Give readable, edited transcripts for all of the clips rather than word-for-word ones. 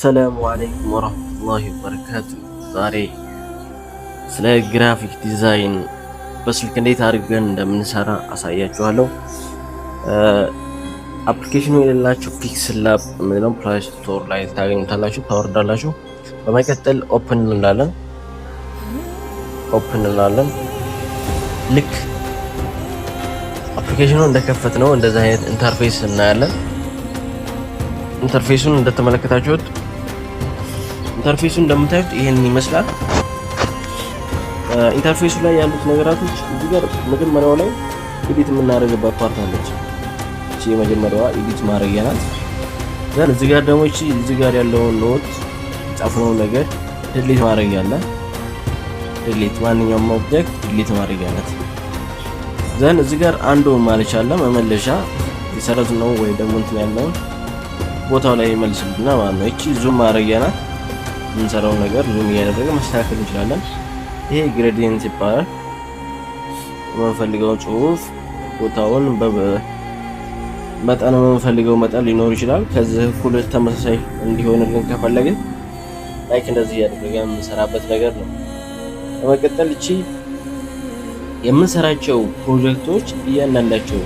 ሰላሙ አለይኩም ወራህመቱላሂ ወበረካቱ። ዛሬ ስለ ግራፊክ ዲዛይን በስልክ እንዴት አድርገን እንደምንሰራ አሳያችኋለሁ። አፕሊኬሽኑ የሌላችሁ ፒክስል ላብ ምንድነው ፕሌይ ስቶር ላይ ታገኙታላችሁ፣ ታወርዳላችሁ። በመቀጠል ኦፕን እንላለን። ልክ አፕሊኬሽኑ እንደከፈት ነው እንደዚህ አይነት ኢንተርፌስ እናያለን። ኢንተርፌሱን እንደተመለከታችሁት እንደምታዩት ይሄንን ይመስላል። ኢንተርፌሱ ላይ ያሉት ነገራቶች እዚህ ጋር መጀመሪያው ላይ ኤዲት የምናደርግባት ፓርት አለች። እቺ የመጀመሪያዋ ኤዲት ማድረጊያ ናት። ዘን እዚህ ጋር ደግሞ እዚህ ጋር ያለውን ኖት ጻፍነው ነገር ዲሊት ማድረጊያ አለ። ዲሊት ማንኛውም ኦብጀክት ዲሊት ማድረጊያ ናት። ዘን እዚህ ጋር አንዱ ማለት አለ መመለሻ የሰረዝ ነው ወይ ደግሞ እንትን ያለውን ቦታው ላይ መልስልና ማለት ነው። እቺ ዙም ማድረጊያ ናት። የምንሰራው ነገር ዙም እያደረገ ማስተካከል እንችላለን። ይሄ ግሬዲየንት ይባላል። የምንፈልገው ጽሁፍ ቦታውን መጠን የምንፈልገው መጠን ሊኖር ይችላል። ከዚህ እኩል ተመሳሳይ እንዲሆንልን ከፈለግን ላይክ እንደዚህ እያደረገን የምንሰራበት ነገር ነው። በመቀጠል እቺ የምንሰራቸው ፕሮጀክቶች እያንዳንዳቸው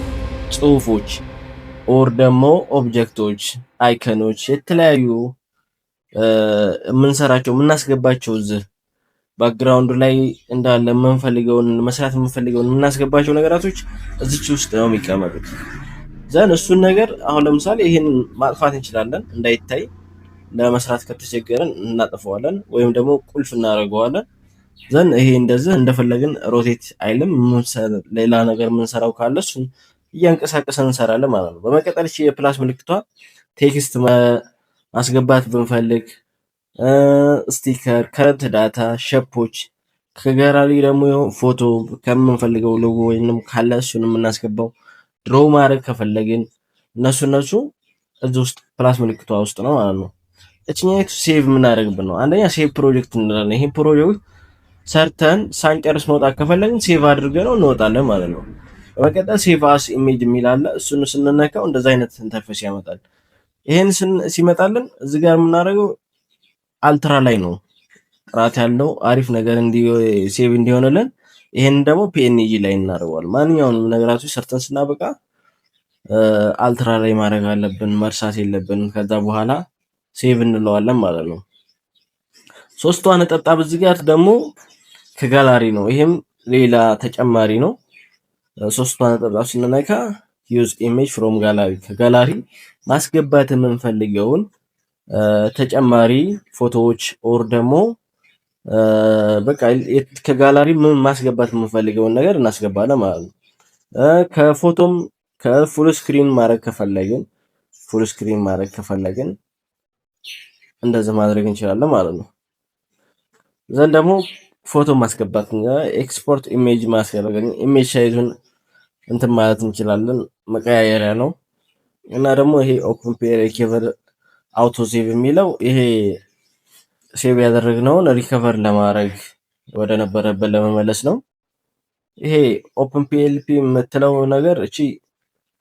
ጽሁፎች ኦር ደግሞ ኦብጀክቶች፣ አይከኖች የተለያዩ የምንሰራቸው የምናስገባቸው እዚህ ባክግራውንድ ላይ እንዳለ መስራት የምንፈልገውን የምናስገባቸው ነገራቶች እዚች ውስጥ ነው የሚቀመጡት። ዘን እሱን ነገር አሁን ለምሳሌ ይሄን ማጥፋት እንችላለን። እንዳይታይ ለመስራት ከተቸገረን እናጥፈዋለን ወይም ደግሞ ቁልፍ እናደርገዋለን። ዘን ይሄ እንደዚህ እንደፈለግን ሮቴት አይልም። ሌላ ነገር የምንሰራው ካለ እሱን እያንቀሳቀሰን እንሰራለን ማለት ነው። በመቀጠል እቺ የፕላስ ምልክቷ ቴክስት ማስገባት ብንፈልግ ስቲከር፣ ከረንት ዳታ፣ ሼፖች ከጋላሪ ደግሞ ፎቶ ከምንፈልገው ሎጎ ወይንም ካለ እሱን የምናስገባው ድሮ ማድረግ ከፈለግን እነሱ እዚህ ውስጥ ፕላስ ምልክቷ ውስጥ ነው ማለት ነው። እቺኛይቱ ሴቭ የምናደርግበት ነው። አንደኛ ሴቭ ፕሮጀክት እንላለን። ይሄን ፕሮጀክት ሰርተን ሳንጨርስ መውጣት ከፈለግን ሴቭ አድርገነው እንወጣለን ማለት ነው። በመቀጠል ሴቭ አስ ኢሜጅ የሚል አለ። እሱን ስንነካው እንደዛ አይነት ኢንተርፌስ ያመጣል። ይሄን ሲመጣልን እዚህ ጋር የምናደርገው አልትራ ላይ ነው ጥራት ያለው አሪፍ ነገር ሴቭ እንዲሆንልን። ይሄን ደግሞ ፒኤንጂ ላይ እናደርገዋለን። ማንኛውንም ነገራቶች ሰርተን ስናበቃ አልትራ ላይ ማድረግ አለብን፣ መርሳት የለብንም። ከዛ በኋላ ሴቭ እንለዋለን ማለት ነው። ሶስቷ ነጠብጣብ እዚህ ጋር ደግሞ ከጋላሪ ነው። ይሄም ሌላ ተጨማሪ ነው። ሶስቷ ነጠብጣብ ስንነካ ዩዝ ኢሜጅ ፍሮም ጋላሪ ከጋላሪ ማስገባት የምንፈልገውን ተጨማሪ ፎቶዎች ኦር ደግሞ በቃ ከጋላሪ ምን ማስገባት የምንፈልገውን ነገር እናስገባለን ማለት ነው። ከፎቶም ከፉል ስክሪን ማድረግ ከፈለግን እንደዚህ ማድረግ እንችላለን ማለት ነው። ዘን ደግሞ ፎቶ ማስገባት ኤክስፖርት ኢሜጅ ማስገባት ኢሜጅ ሳይዙን እንትን ማለት እንችላለን፣ መቀያየሪያ ነው። እና ደግሞ ይሄ ኦፕን ፔር ሪከቨር አውቶ ሴቭ የሚለው ይሄ ሴቭ ያደረግነውን ሪከቨር ለማድረግ ወደ ነበረበት ለመመለስ ነው። ይሄ ኦፕን ፒኤልፒ የምትለው ነገር እቺ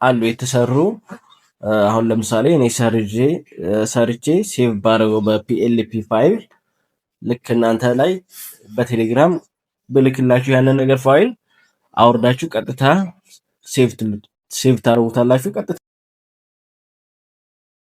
አሉ የተሰሩ አሁን ለምሳሌ እኔ ሰርቼ ሴቭ ባደረገው በፒኤልፒ ፋይል ልክ እናንተ ላይ በቴሌግራም ብልክላችሁ ያንን ነገር ፋይል አውርዳችሁ ቀጥታ ሴቭ ታደርጉታላችሁ። ቀጥታ